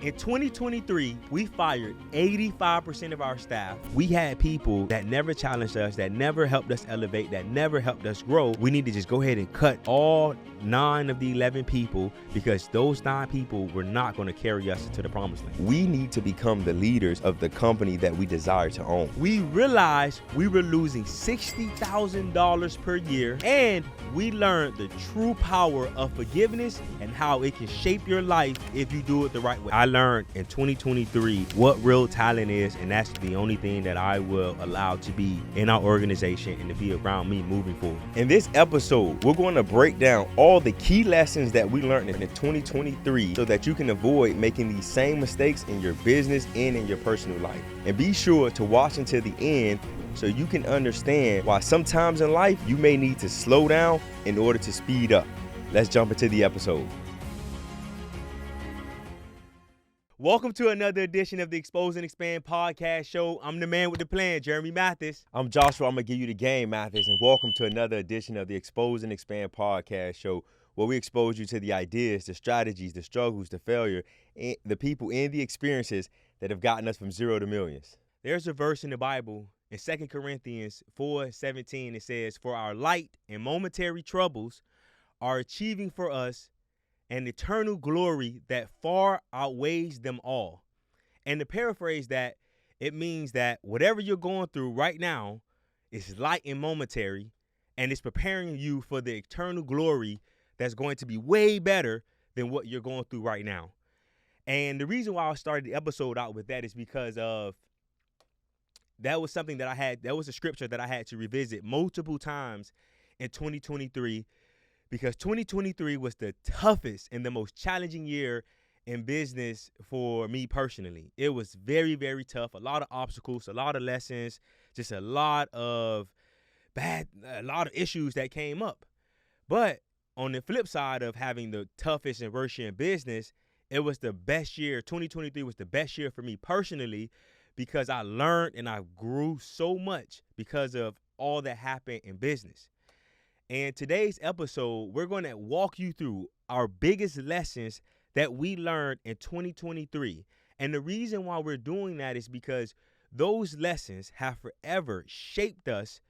In 2023, we fired 85% of our staff. We had people that never challenged us, that never helped us elevate, that never helped us grow. We need to just go ahead and cut all 9 of the 11 people because those 9 people were not going to carry us to the promised land. We need to become the leaders of the company that we desire to own. We realized we were losing $60,000 per year, and we learned the true power of forgiveness and how it can shape your life if you do it the right way. I learned in 2023 what real talent is, and that's the only thing that I will allow to be in our organization and to be around me moving forward. In this episode, we're going to break down all the key lessons that we learned in 2023 so that you can avoid making these same mistakes in your business and in your personal life. And be sure to watch until the end so you can understand why sometimes in life you may need to slow down in order to speed up. Let's jump into the episode. Welcome to another edition of the Expose and Expand podcast show. I'm the man with the plan, Jeremy Mathis. I'm Joshua. I'm going to give you the game, Mathis, and welcome to another edition of the Expose and Expand podcast show, where we expose you to the ideas, the strategies, the struggles, the failure, and the people and the experiences that have gotten us from zero to millions. There's a verse in the Bible in 2 Corinthians 4:17. It says, "For our light and momentary troubles are achieving for us an eternal glory that far outweighs them all." And to paraphrase that, it means that whatever you're going through right now is light and momentary, and it's preparing you for the eternal glory that's going to be way better than what you're going through right now. And the reason why I started the episode out with that is because of that was something that was a scripture that I had to revisit multiple times in 2023. Because 2023 was the toughest and the most challenging year in business for me personally. It was very, very tough. A lot of obstacles, a lot of lessons, just a lot of issues that came up. But on the flip side of having the toughest and worst year in business, it was the best year. 2023 was the best year for me personally because I learned and I grew so much because of all that happened in business. And today's episode, we're going to walk you through our biggest lessons that we learned in 2023. And the reason why we're doing that is because those lessons have forever shaped us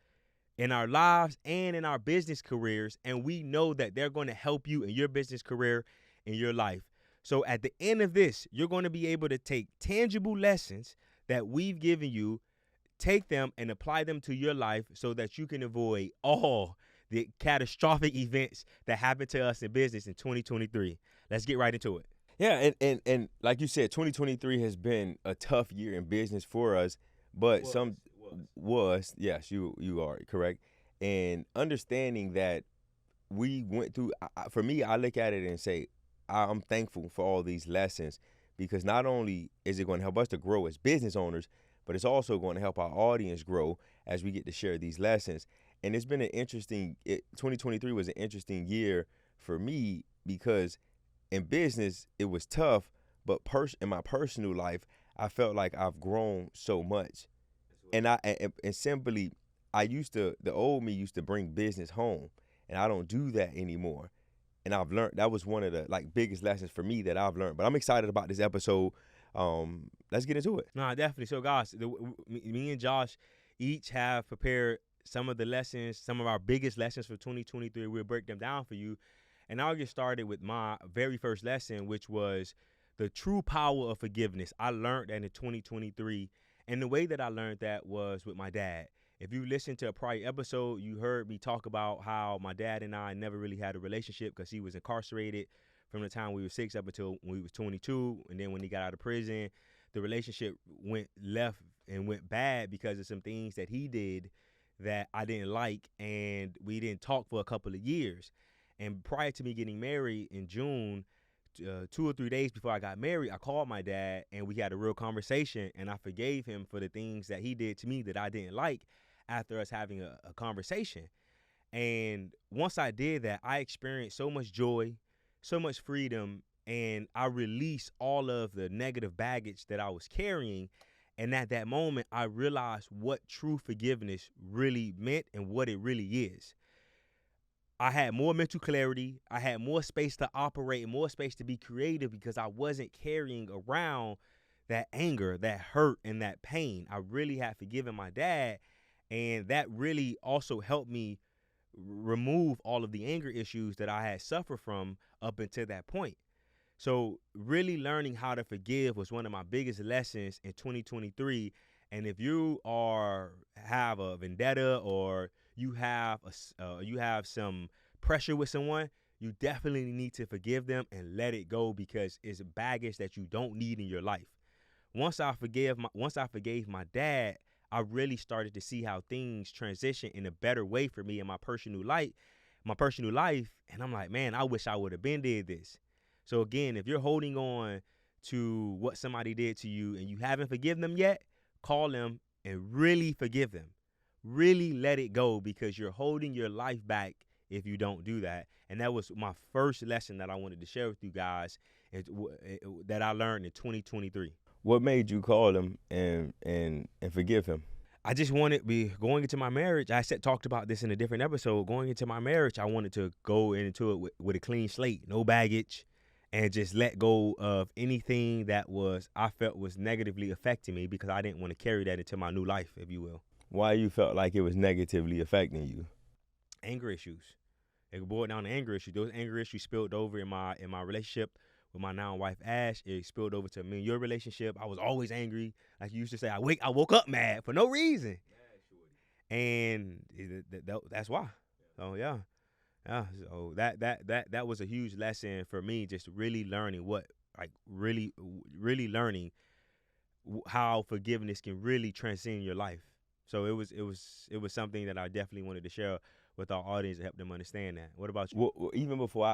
in our lives and in our business careers. And we know that they're going to help you in your business career, in your life. So at the end of this, you're going to be able to take tangible lessons that we've given you, take them and apply them to your life so that you can avoid all the catastrophic events that happened to us in business in 2023. Let's get right into it. Yeah, and like you said, 2023 has been a tough year in business for us, but yes, you are correct. And understanding that we went through, for me, I look at it and say, I'm thankful for all these lessons because not only is it going to help us to grow as business owners, but it's also going to help our audience grow as we get to share these lessons. And it's been 2023 was an interesting year for me because in business, it was tough, but in my personal life, I felt like I've grown so much. And simply, the old me used to bring business home, and I don't do that anymore. And I've learned, that was one of the biggest lessons for me that I've learned. But I'm excited about this episode. Let's get into it. No, definitely. So guys, me and Josh each have prepared some of the lessons, some of our biggest lessons for 2023. We'll break them down for you. And I'll get started with my very first lesson, which was the true power of forgiveness. I learned that in 2023. And the way that I learned that was with my dad. If you listened to a prior episode, you heard me talk about how my dad and I never really had a relationship because he was incarcerated from the time we were 6 up until when we was 22. And then when he got out of prison, the relationship went left and went bad because of some things that he did that I didn't like, and we didn't talk for a couple of years. And prior to me getting married in June, 2 or 3 days before I got married, I called my dad and we had a real conversation, and I forgave him for the things that he did to me that I didn't like after us having a conversation. And once I did that, I experienced so much joy, so much freedom, and I released all of the negative baggage that I was carrying. And at that moment, I realized what true forgiveness really meant and what it really is. I had more mental clarity. I had more space to operate and more space to be creative because I wasn't carrying around that anger, that hurt, and that pain. I really had forgiven my dad, and that really also helped me remove all of the anger issues that I had suffered from up until that point. So really learning how to forgive was one of my biggest lessons in 2023. And if you have a vendetta or you have some pressure with someone, you definitely need to forgive them and let it go because it's baggage that you don't need in your life. Once I forgave my dad, I really started to see how things transition in a better way for me in my personal life, and I'm like, man, I wish I would have been did this. So again, if you're holding on to what somebody did to you and you haven't forgiven them yet, call them and really forgive them. Really let it go because you're holding your life back if you don't do that. And that was my first lesson that I wanted to share with you guys that I learned in 2023. What made you call him and forgive him? I just wanted going into my marriage. I talked about this in a different episode. Going into my marriage, I wanted to go into it with a clean slate, no baggage, and just let go of anything that I felt was negatively affecting me because I didn't want to carry that into my new life, if you will. Why you felt like it was negatively affecting you? Anger issues. It boiled down to anger issues. Those anger issues spilled over in my relationship with my now wife Ash. It spilled over to me and your relationship. I was always angry. Like you used to say, I woke up mad for no reason. And that's why. So yeah. So that was a huge lesson for me, just really learning really learning how forgiveness can really transcend your life. So it was something that I definitely wanted to share with our audience to help them understand that. What about you? Well, even before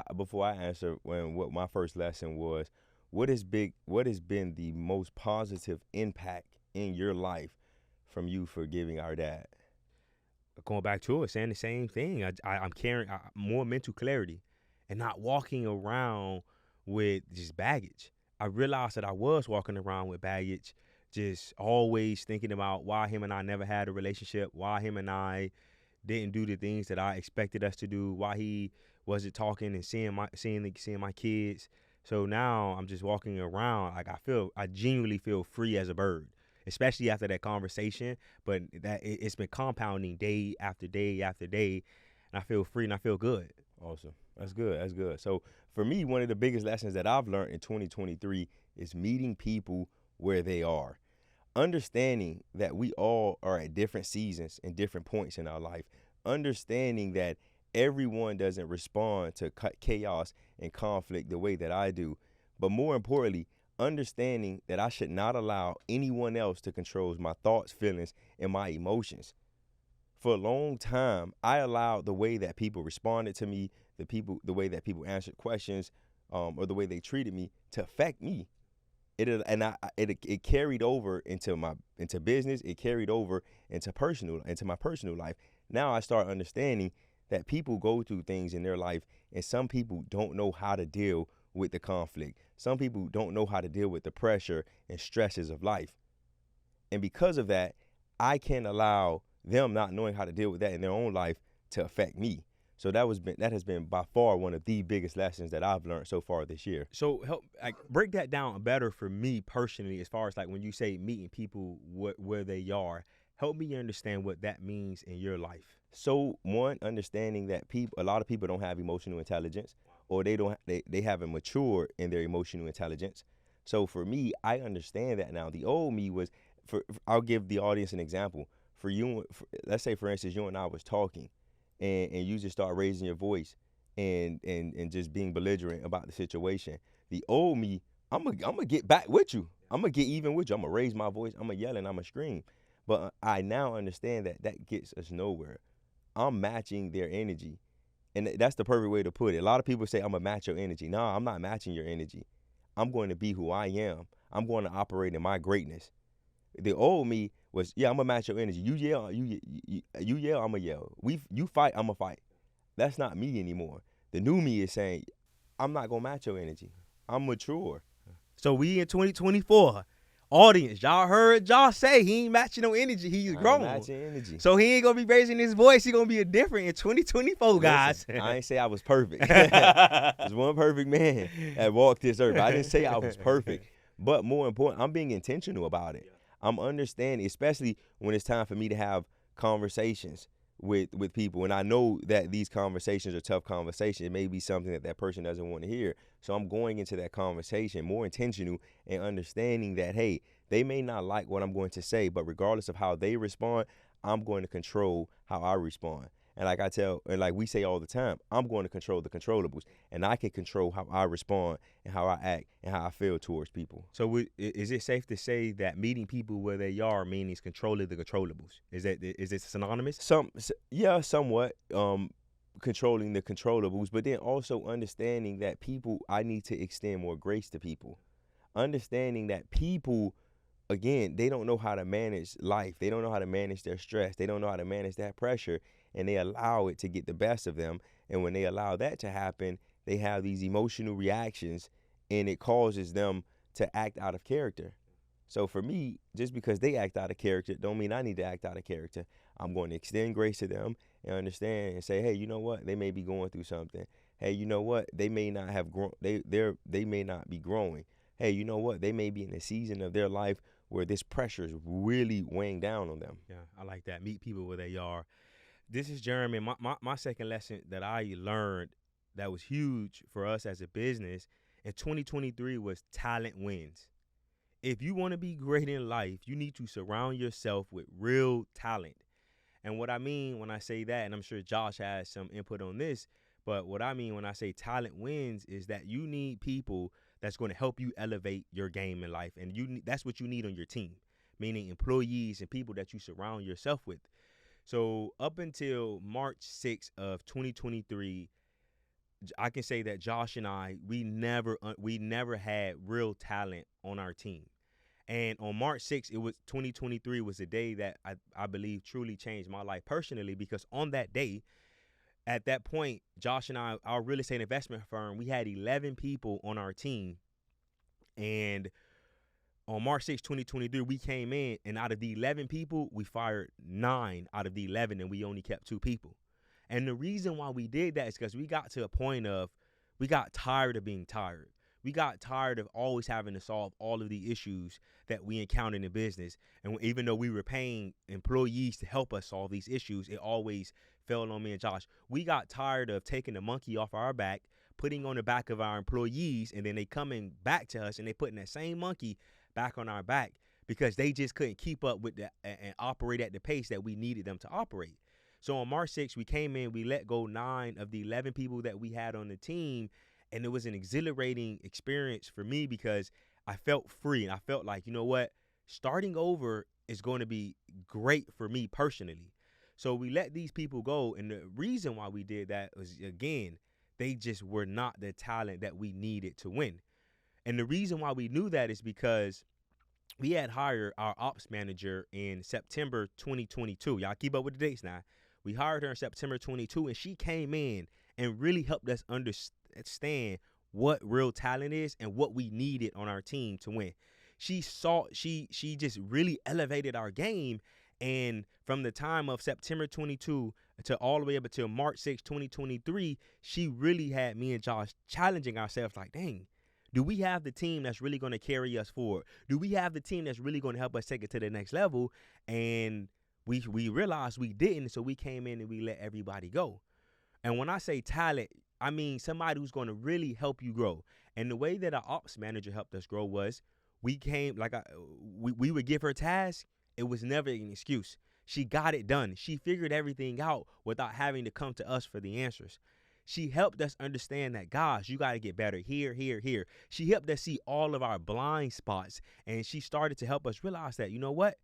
I answer, what my first lesson was, what has been the most positive impact in your life from you forgiving our dad? Going back to it, saying the same thing. I'm carrying more mental clarity and not walking around with just baggage. I realized that I was walking around with baggage, just always thinking about why him and I never had a relationship, why him and I didn't do the things that I expected us to do, why he wasn't talking and seeing my kids. So now I'm just walking around like I genuinely feel free as a bird, especially after that conversation. But that it's been compounding day after day after day, and I feel free and I feel good. Awesome. That's good. So for me, one of the biggest lessons that I've learned in 2023 is meeting people where they are. Understanding that we all are at different seasons and different points in our life. Understanding that everyone doesn't respond to chaos and conflict the way that I do. But more importantly, understanding that I should not allow anyone else to control my thoughts, feelings, and my emotions. For a long time, I allowed the way that people responded to me, the way that people answered questions, or the way they treated me to affect me. It carried over into business. It carried over into my personal life. Now I start understanding that people go through things in their life, and some people don't know how to deal with the conflict. Some people don't know how to deal with the pressure and stresses of life. And because of that, I can't allow them not knowing how to deal with that in their own life to affect me. So that has been by far one of the biggest lessons that I've learned so far this year. So help break that down better for me personally, as far as like when you say meeting people where they are. Help me understand what that means in your life. So one, understanding that a lot of people don't have emotional intelligence, or they haven't matured in their emotional intelligence. So for me, I understand that now. The old me was, I'll give the audience an example. For you, let's say for instance, you and I was talking, and you just start raising your voice and just being belligerent about the situation. The old me, I'm gonna get back with you. I'm gonna get even with you. I'm gonna raise my voice. I'm gonna yell and I'm gonna scream. But I now understand that gets us nowhere. I'm matching their energy. And that's the perfect way to put it. A lot of people say, I'm going to match your energy. No, I'm not matching your energy. I'm going to be who I am. I'm going to operate in my greatness. The old me was, I'm going to match your energy. You yell, you yell, I'm going to yell. You fight, I'm going to fight. That's not me anymore. The new me is saying, I'm not going to match your energy. I'm mature. So we in 2024. audience, y'all heard Josh say he ain't matching no energy. He's grown. Matching energy. So he ain't gonna be raising his voice. He gonna be a different in 2024, guys. Listen, I ain't say I was perfect. There's one perfect man that walked this earth. I didn't say I was perfect. But more important, I'm being intentional about it. I'm understanding, especially when it's time for me to have conversations with people. And I know that these conversations are tough conversations. It may be something that person doesn't want to hear. So I'm going into that conversation more intentional and understanding that, hey, they may not like what I'm going to say, but regardless of how they respond, I'm going to control how I respond. And like we say all the time, I'm going to control the controllables, and I can control how I respond and how I act and how I feel towards people. So is it safe to say that meeting people where they are means controlling the controllables? Is it synonymous? Somewhat. Controlling the controllables, but then also understanding that I need to extend more grace to people. Understanding that people, again, they don't know how to manage life. They don't know how to manage their stress. They don't know how to manage that pressure, and they allow it to get the best of them. And when they allow that to happen, they have these emotional reactions, and it causes them to act out of character. So for me, just because they act out of character don't mean I need to act out of character. I'm going to extend grace to them and understand and say, hey, you know what? They may be going through something. Hey, you know what? They may not have grown. They may not be growing. Hey, you know what? They may be in a season of their life where this pressure is really weighing down on them. Yeah, I like that. Meet people where they are. This is Jeremy. My second lesson that I learned that was huge for us as a business in 2023 was talent wins. If you want to be great in life, you need to surround yourself with real talent. And what I mean when I say that, and I'm sure Josh has some input on this, but what I mean when I say talent wins is that you need people that's going to help you elevate your game in life. And that's what you need on your team, meaning employees and people that you surround yourself with. So up until March 6th of 2023, I can say that Josh and I, we never had real talent on our team. And on March 6th, 2023 was a day that I believe truly changed my life personally, because on that day, at that point, Josh and I, our real estate investment firm, we had 11 people on our team. And on March 6th, 2023, we came in, and out of the 11 people, we fired 9 out of the 11, and we only kept 2 people. And the reason why we did that is because we got to a point of we got tired of being tired. We got tired of always having to solve all of the issues that we encountered in business. And even though we were paying employees to help us solve these issues, it always fell on me and Josh. We got tired of taking the monkey off our back, putting on the back of our employees, and then they coming back to us and they putting that same monkey back on our back because they just couldn't keep up with that and operate at the pace that we needed them to operate. So on March 6th, we came in, we let go 9 of the 11 people that we had on the team. And it was an exhilarating experience for me because I felt free. And I felt like, you know what, starting over is going to be great for me personally. So we let these people go. And the reason why we did that was, again, they just were not the talent that we needed to win. And the reason why we knew that is because we had hired our ops manager in September 2022. Y'all keep up with the dates now. We hired her in September 22, and she came in and really helped us understand what real talent is and what we needed on our team to win. She just really elevated our game. And from the time of September 22 to all the way up until March 6, 2023, she really had me and Josh challenging ourselves like, dang, do we have the team that's really going to carry us forward? Do we have the team that's really going to help us take it to the next level? And we realized we didn't, so we came in and we let everybody go. And when I say talent, I mean somebody who's going to really help you grow. And the way that our ops manager helped us grow was we would give her tasks. It was never an excuse. She got it done. She figured everything out without having to come to us for the answers. She helped us understand that, gosh, you got to get better here, here, here. She helped us see all of our blind spots, and she started to help us realize that, you know what?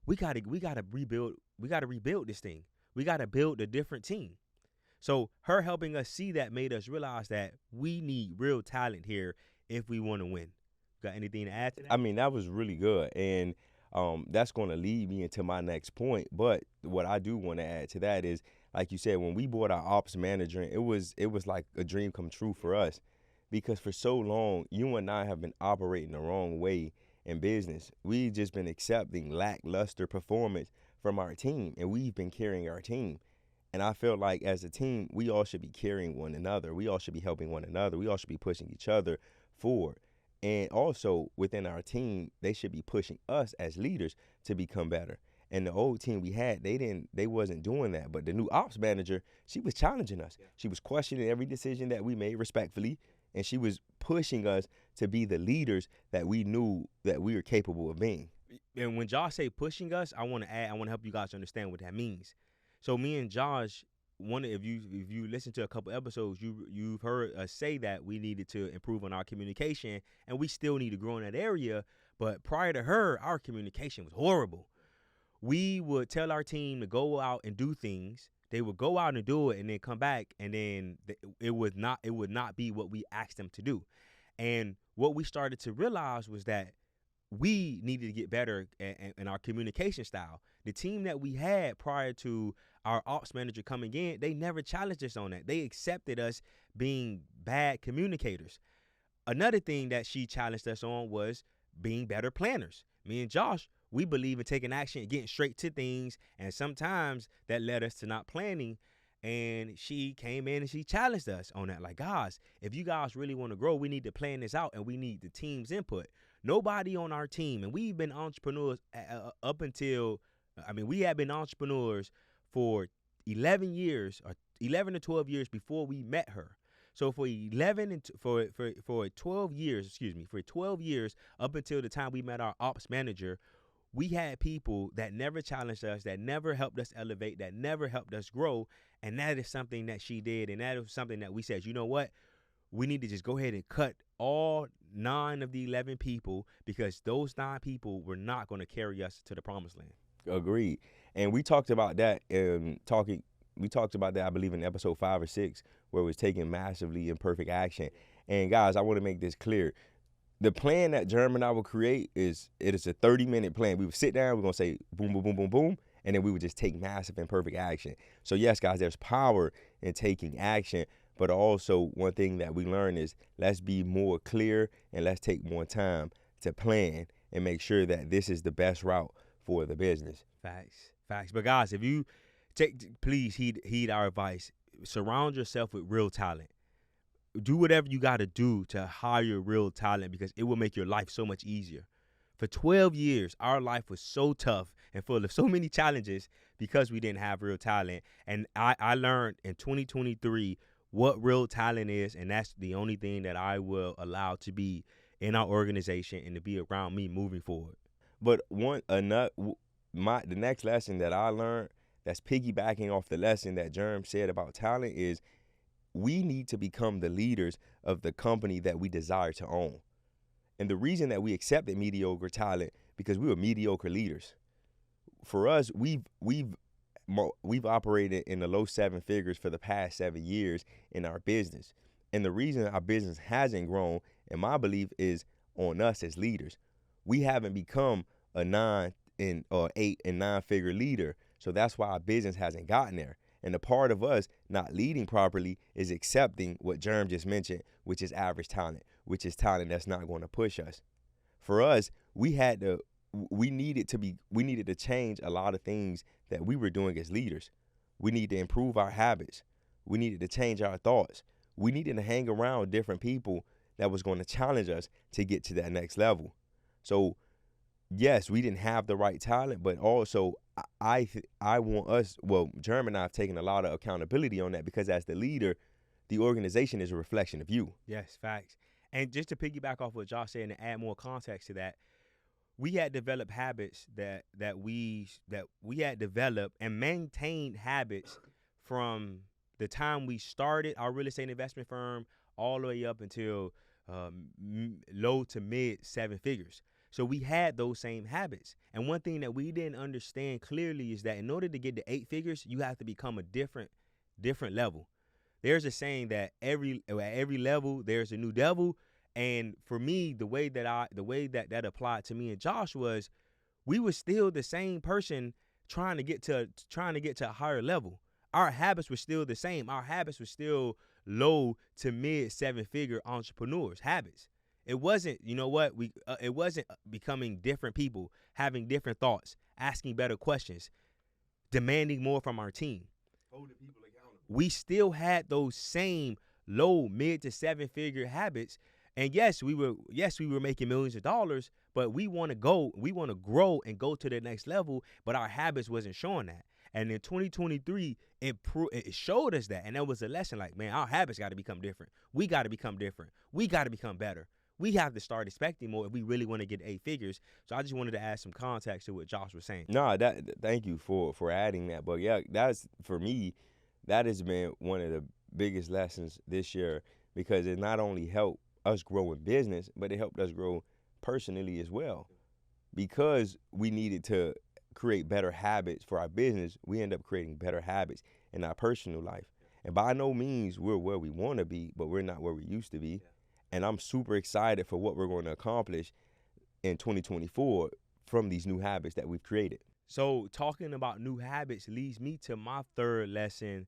We got to rebuild. We got to rebuild this thing. We got to build a different team. So her helping us see that made us realize that we need real talent here if we want to win. Got anything to add to that? I mean, that was really good. And that's going to lead me into my next point. But what I do want to add to that is, like you said, when we bought our ops manager, it was like a dream come true for us, because for so long, you and I have been operating the wrong way. in business. We've just been accepting lackluster performance from our team, and we've been carrying our team. And I feel like as a team, we all should be carrying one another. We all should be helping one another. We all should be pushing each other forward. And also within our team, they should be pushing us as leaders to become better. And the old team we had, they wasn't doing that. But the new ops manager, she was challenging us. She was questioning every decision that we made respectfully, and she was pushing us to be the leaders that we knew that we were capable of being. And when Josh say pushing us, I want to help you guys understand what that means. So me and Josh, if you listen to a couple episodes, you've heard us say that we needed to improve on our communication, and we still need to grow in that area. But prior to her, our communication was horrible. We would tell our team to go out and do things. They would go out and do it, and then come back, and then it would not be what we asked them to do. And what we started to realize was that we needed to get better in our communication style. The team that we had prior to our ops manager coming in, they never challenged us on that. They accepted us being bad communicators. Another thing that she challenged us on was being better planners. Me and Josh, we believe in taking action and getting straight to things, and sometimes that led us to not planning. And she came in and she challenged us on that. Like, guys, if you guys really want to grow, we need to plan this out, and we need the team's input. Nobody on our team, and we've been entrepreneurs up until, we have been entrepreneurs for 11 years, or 11 to 12 years before we met her. So for 12 years up until the time we met our ops manager, we had people that never challenged us, that never helped us elevate, that never helped us grow. And that is something that she did. And that is something that we said, you know what? We need to just go ahead and cut all 9 of the 11 people, because those 9 people were not going to carry us to the promised land. Agreed. And we talked about that I believe in episode 5 or 6, where it was taking massively imperfect action. And guys, I want to make this clear. The plan that Jerm and I will create is a 30-minute plan. We would sit down, we're going to say boom, boom, boom, boom, boom, and then we would just take massive imperfect action. So yes, guys, there's power in taking action, but also one thing that we learn is let's be more clear and let's take more time to plan and make sure that this is the best route for the business. Facts. But guys, if you please heed our advice. Surround yourself with real talent. Do whatever you got to do to hire real talent, because it will make your life so much easier. For 12 years, our life was so tough and full of so many challenges because we didn't have real talent. And I learned in 2023 what real talent is, and that's the only thing that I will allow to be in our organization and to be around me moving forward. But the next lesson that I learned that's piggybacking off the lesson that Jerm said about talent is we need to become the leaders of the company that we desire to own. And the reason that we accepted mediocre talent, because we were mediocre leaders. For us, we've operated in the low 7 figures for the past 7 years in our business. And the reason our business hasn't grown, in my belief, is on us as leaders. We haven't become a 8 and 9 figure leader. So that's why our business hasn't gotten there. And the part of us not leading properly is accepting what Jerm just mentioned, which is average talent, which is talent that's not going to push us. For us, we needed to change a lot of things that we were doing as leaders. We need to improve our habits. We needed to change our thoughts. We needed to hang around different people that was going to challenge us to get to that next level. So yes, we didn't have the right talent, but also I want us, Jerm and I have taken a lot of accountability on that, because as the leader, the organization is a reflection of you. Yes, facts. And just to piggyback off what Josh said and to add more context to that, we had developed habits that we had developed and maintained habits from the time we started our real estate investment firm all the way up until low to mid 7 figures. So we had those same habits. And one thing that we didn't understand clearly is that in order to get to 8 figures, you have to become a different level. There's a saying that at every level there's a new devil. And for me, the way that applied to me and Josh was, we were still the same person trying to get to a higher level. Our habits were still the same. Our habits were still low to mid 7 figure entrepreneurs habits. It wasn't, you know what, it wasn't becoming different people, having different thoughts, asking better questions, demanding more from our team. Holding people accountable. We still had those same low, mid to seven figure habits. And yes, we were making millions of dollars, but we want to grow and go to the next level, but our habits wasn't showing that. And in 2023, it showed us that. And that was a lesson, like, man, our habits got to become different. We got to become different. We got to become better. We have to start expecting more if we really want to get 8 figures. So I just wanted to add some context to what Josh was saying. No, thank you for adding that. But yeah, that's, for me, that has been one of the biggest lessons this year, because it not only helped us grow in business, but it helped us grow personally as well. Because we needed to create better habits for our business, we end up creating better habits in our personal life. And by no means we're where we want to be, but we're not where we used to be. And I'm super excited for what we're going to accomplish in 2024 from these new habits that we've created. So talking about new habits leads me to my third lesson,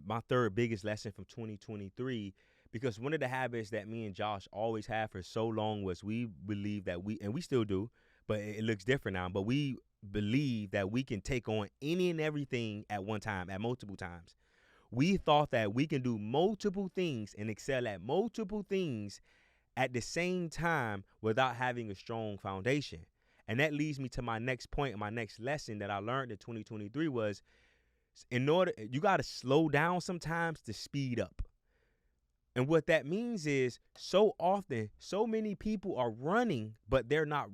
my third biggest lesson from 2023, because one of the habits that me and Josh always had for so long was we believe that and we still do, but it looks different now, but we believe that we can take on any and everything at one time, at multiple times. We thought that we can do multiple things and excel at multiple things at the same time without having a strong foundation. And that leads me to my next point, my next lesson that I learned in 2023 was, you got to slow down sometimes to speed up. And what that means is, so often, so many people are running, but they're not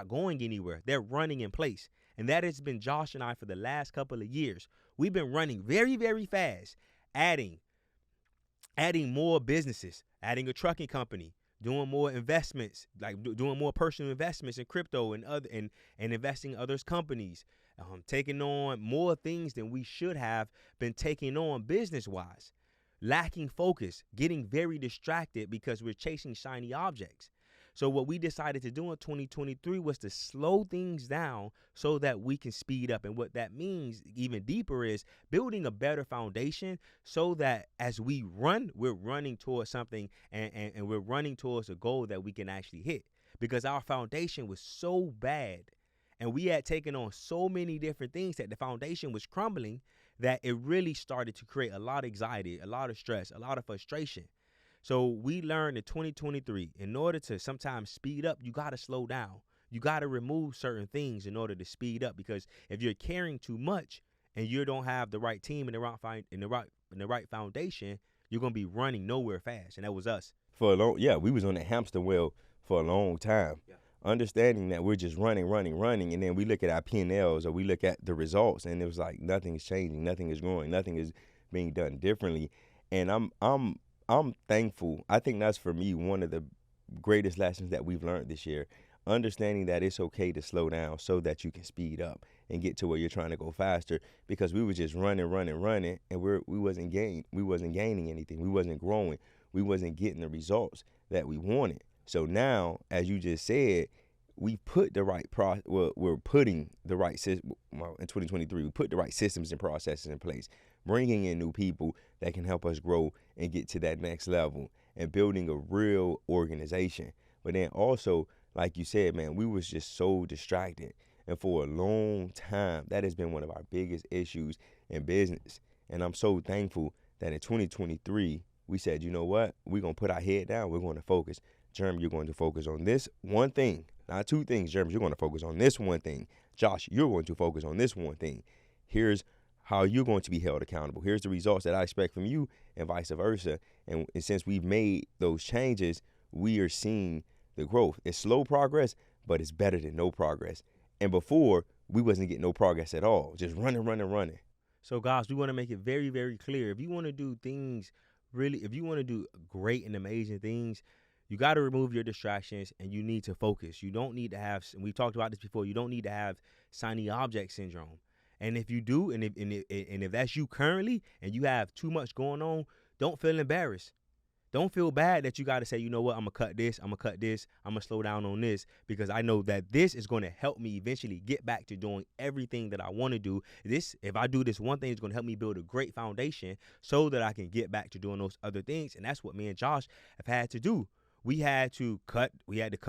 going anywhere. They're running in place. And that has been Josh and I for the last couple of years. We've been running very, very fast, adding more businesses, adding a trucking company, doing more investments, like doing more personal investments in crypto and investing in others' companies, taking on more things than we should have been taking on business-wise, lacking focus, getting very distracted because we're chasing shiny objects. So what we decided to do in 2023 was to slow things down so that we can speed up. And what that means even deeper is building a better foundation so that as we run, we're running towards something and we're running towards a goal that we can actually hit. Because our foundation was so bad and we had taken on so many different things that the foundation was crumbling, that it really started to create a lot of anxiety, a lot of stress, a lot of frustration. So we learned in 2023, in order to sometimes speed up, you got to slow down. You got to remove certain things in order to speed up, because if you're carrying too much and you don't have the right team and the right foundation, you're going to be running nowhere fast. And that was us. We was on the hamster wheel for a long time. Yeah. Understanding that we're just running, and then we look at our P&Ls or we look at the results, and it was like nothing is changing, nothing is growing, nothing is being done differently. And I'm thankful. I think that's, for me, one of the greatest lessons that we've learned this year. Understanding that it's okay to slow down so that you can speed up and get to where you're trying to go faster, because we were just running, and we wasn't gaining anything. We wasn't growing. We wasn't getting the results that we wanted. So now, as you just said, we put the right we're putting the right system. Well, in 2023, we put the right systems and processes in place, bringing in new people that can help us grow and get to that next level, and building a real organization. But then also, like you said, man, we was just so distracted. And for a long time, that has been one of our biggest issues in business. And I'm so thankful that in 2023, we said, you know what? We're going to put our head down. We're going to focus. Jeremy, you're going to focus on this one thing. Not two things, Jeremy. You're going to focus on this one thing. Josh, you're going to focus on this one thing. Here's how you're going to be held accountable. Here's the results that I expect from you, and vice versa. And since we've made those changes, we are seeing the growth. It's slow progress, but it's better than no progress. And before, we wasn't getting no progress at all. Just running. So guys, we want to make it very, very clear. If you want to do things if you want to do great and amazing things, you got to remove your distractions and you need to focus. You don't need to have, and we've talked about this before, you don't need to have shiny object syndrome. And if you do, and if that's you currently, and you have too much going on, don't feel embarrassed. Don't feel bad that you got to say, you know what, I'm going to cut this, I'm going to slow down on this, because I know that this is going to help me eventually get back to doing everything that I want to do. If I do this one thing, it's going to help me build a great foundation so that I can get back to doing those other things. And that's what me and Josh have had to do. We had to cut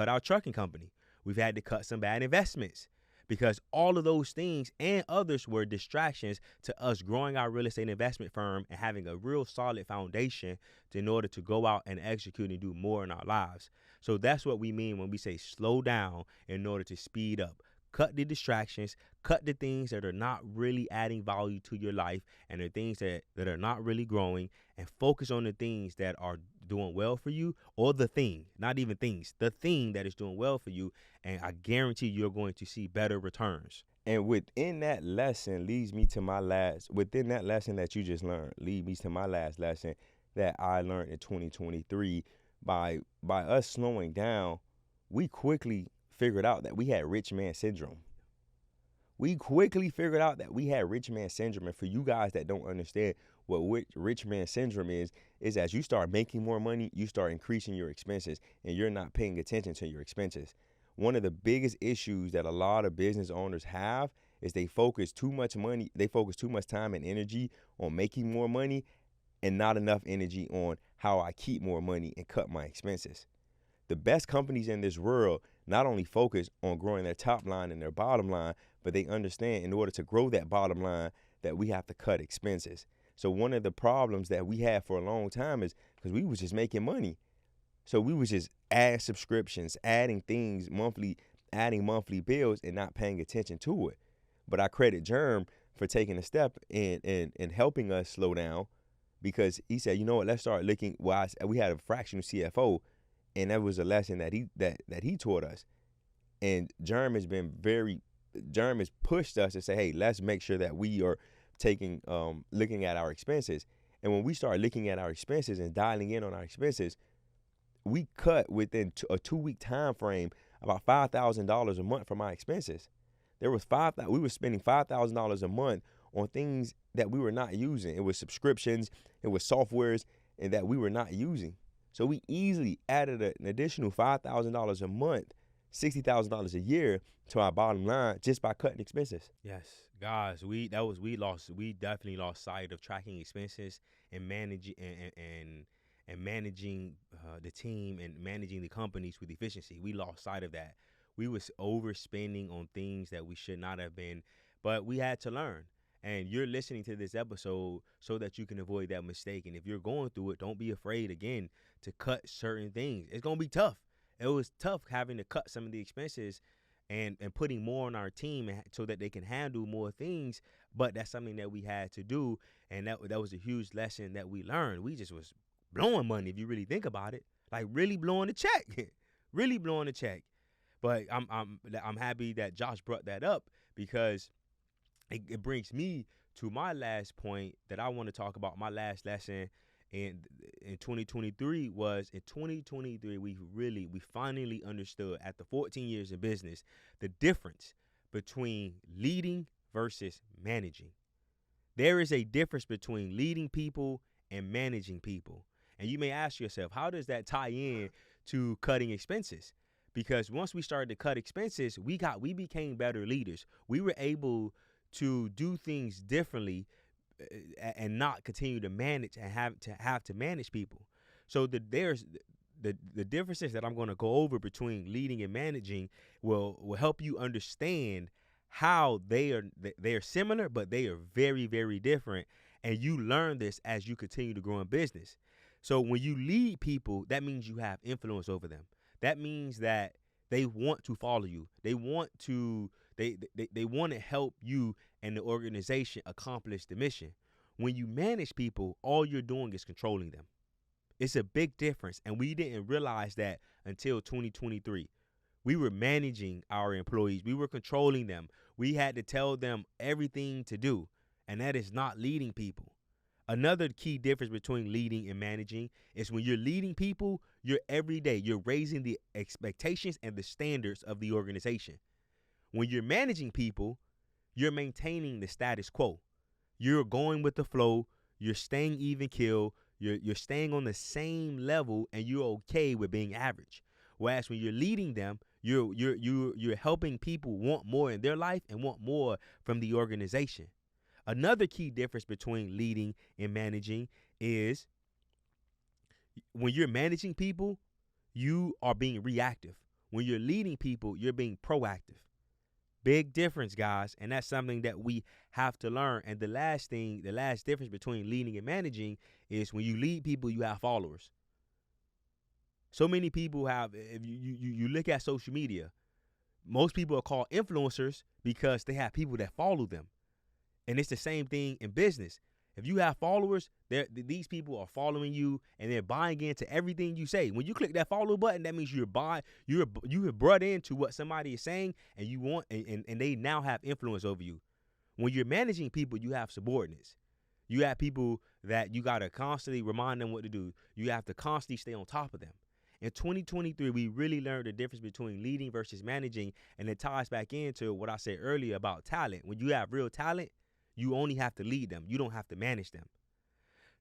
our trucking company. We've had to cut some bad investments because all of those things and others were distractions to us growing our real estate investment firm and having a real solid foundation in order to go out and execute and do more in our lives. So that's what we mean when we say slow down in order to speed up. Cut the distractions, cut the things that are not really adding value to your life and the things that are not really growing, and focus on the things that are doing well for you, or the thing, not even things, the thing that is doing well for you. And I guarantee you're going to see better returns. And within that lesson leads me to my last, within that lesson that you just learned, lead me to my last lesson that I learned in 2023. By us slowing down, we quickly figured out that we had rich man syndrome. We quickly figured out that we had rich man syndrome. And for you guys that don't understand what rich man syndrome is as you start making more money, you start increasing your expenses and you're not paying attention to your expenses. One of the biggest issues that a lot of business owners have is they focus too much time and energy on making more money and not enough energy on how I keep more money and cut my expenses. The best companies in this world not only focus on growing their top line and their bottom line, but they understand in order to grow that bottom line that we have to cut expenses. So one of the problems that we had for a long time is because we was just making money. So we was just adding subscriptions, adding things monthly, adding monthly bills and not paying attention to it. But I credit Germ for taking a step and helping us slow down, because he said, you know what, let's start looking. Well, we had a fractional CFO, and that was a lesson that he taught us. And Germ has pushed us to say, hey, let's make sure that we are looking at our expenses. And when we start looking at our expenses and dialing in on our expenses, we cut within a 2-week time frame about $5,000 a month from our expenses. We were spending $5,000 a month on things that we were not using. It was subscriptions, it was softwares, and that we were not using. So we easily added an additional $5,000 a month, $60,000 a year to our bottom line just by cutting expenses. Yes, guys, we definitely lost sight of tracking expenses and managing managing the team and managing the companies with efficiency. We lost sight of that. We was overspending on things that we should not have been, but we had to learn. And you're listening to this episode so that you can avoid that mistake. And if you're going through it, don't be afraid, again, to cut certain things. It's going to be tough. It was tough having to cut some of the expenses and putting more on our team so that they can handle more things. But that's something that we had to do. And that was a huge lesson that we learned. We just was blowing money, if you really think about it, like really blowing the check, really blowing the check. But I'm happy that Josh brought that up, because it brings me to my last point that I want to talk about. My last lesson in 2023 was, in 2023 we finally understood, after 14 years in business, the difference between leading versus managing. There is a difference between leading people and managing people. And you may ask yourself, how does that tie in to cutting expenses? Because once we started to cut expenses, we became better leaders. We were able to do things differently and not continue to manage and have to manage people. So there's the differences that I'm going to go over between leading and managing will help you understand how they are similar, but they are very, very different. And you learn this as you continue to grow in business. So when you lead people, that means you have influence over them. That means that they want to follow you. They want to help you and the organization accomplish the mission. When you manage people, all you're doing is controlling them. It's a big difference, and we didn't realize that until 2023. We were managing our employees. We were controlling them. We had to tell them everything to do, and that is not leading people. Another key difference between leading and managing is when you're leading people, you're every day, you're raising the expectations and the standards of the organization. When you're managing people, you're maintaining the status quo. You're going with the flow. You're staying even keel. You're staying on the same level, and you're okay with being average. Whereas when you're leading them, you're helping people want more in their life and want more from the organization. Another key difference between leading and managing is when you're managing people, you are being reactive. When you're leading people, you're being proactive. Big difference, guys. And that's something that we have to learn. And the last difference between leading and managing is when you lead people, you have followers. So many people have, if you look at social media, most people are called influencers because they have people that follow them. And it's the same thing in business. If you have followers, these people are following you and they're buying into everything you say. When you click that follow button, that means you have brought into what somebody is saying, and you want and they now have influence over you. When you're managing people, you have subordinates. You have people that you gotta constantly remind them what to do. You have to constantly stay on top of them. In 2023, we really learned the difference between leading versus managing, and it ties back into what I said earlier about talent. When you have real talent, you only have to lead them. You don't have to manage them.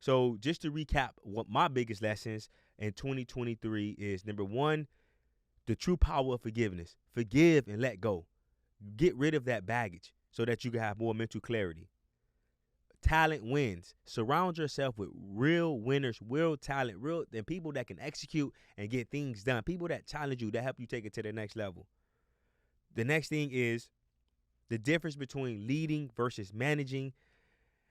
So just to recap, what my biggest lessons in 2023 is, number one, the true power of forgiveness. Forgive and let go. Get rid of that baggage so that you can have more mental clarity. Talent wins. Surround yourself with real winners, real talent, and people that can execute and get things done. People that challenge you, that help you take it to the next level. The next thing is the difference between leading versus managing.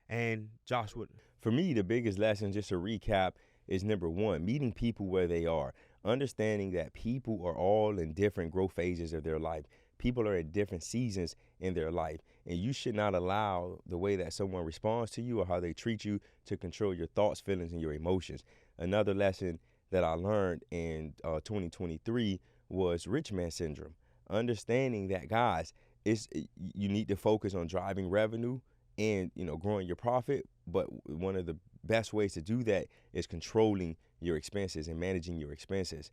And Josh, what? For me, the biggest lesson, just to recap, is number one, meeting people where they are. Understanding that people are all in different growth phases of their life. People are at different seasons in their life. And you should not allow the way that someone responds to you or how they treat you to control your thoughts, feelings, and your emotions. Another lesson that I learned in 2023 was rich man syndrome. Understanding that, guys, you need to focus on driving revenue and growing your profit, but one of the best ways to do that is controlling your expenses and managing your expenses.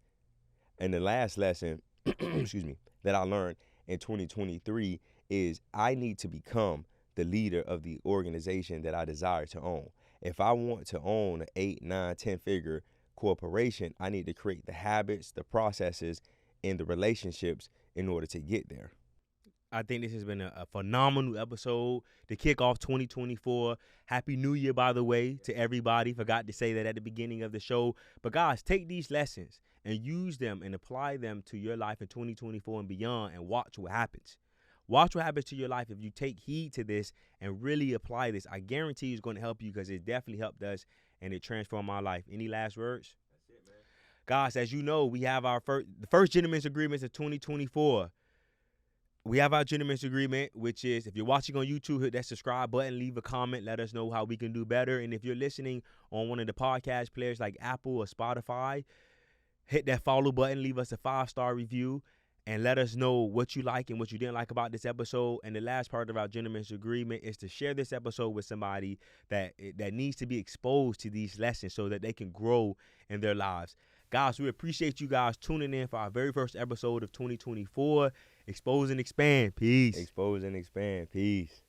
And the last lesson excuse me, that I learned in 2023 is I need to become the leader of the organization that I desire to own. If I want to own an 8, 9, 10 figure corporation, I need to create the habits, the processes, and the relationships in order to get there. I think this has been a phenomenal episode to kick off 2024. Happy New Year, by the way, to everybody. Forgot to say that at the beginning of the show. But guys, take these lessons and use them and apply them to your life in 2024 and beyond, and watch what happens. Watch what happens to your life if you take heed to this and really apply this. I guarantee it's going to help you, because it definitely helped us and it transformed my life. Any last words? That's it, man. Guys, as you know, we have the first gentleman's agreements of 2024. We have our gentleman's agreement, which is, if you're watching on YouTube, hit that subscribe button, leave a comment, let us know how we can do better. And if you're listening on one of the podcast players like Apple or Spotify, hit that follow button, leave us a 5-star review, and let us know what you like and what you didn't like about this episode. And the last part of our gentleman's agreement is to share this episode with somebody that needs to be exposed to these lessons so that they can grow in their lives. Guys, we appreciate you guys tuning in for our very first episode of 2024. Expose and expand. Peace. Expose and expand. Peace.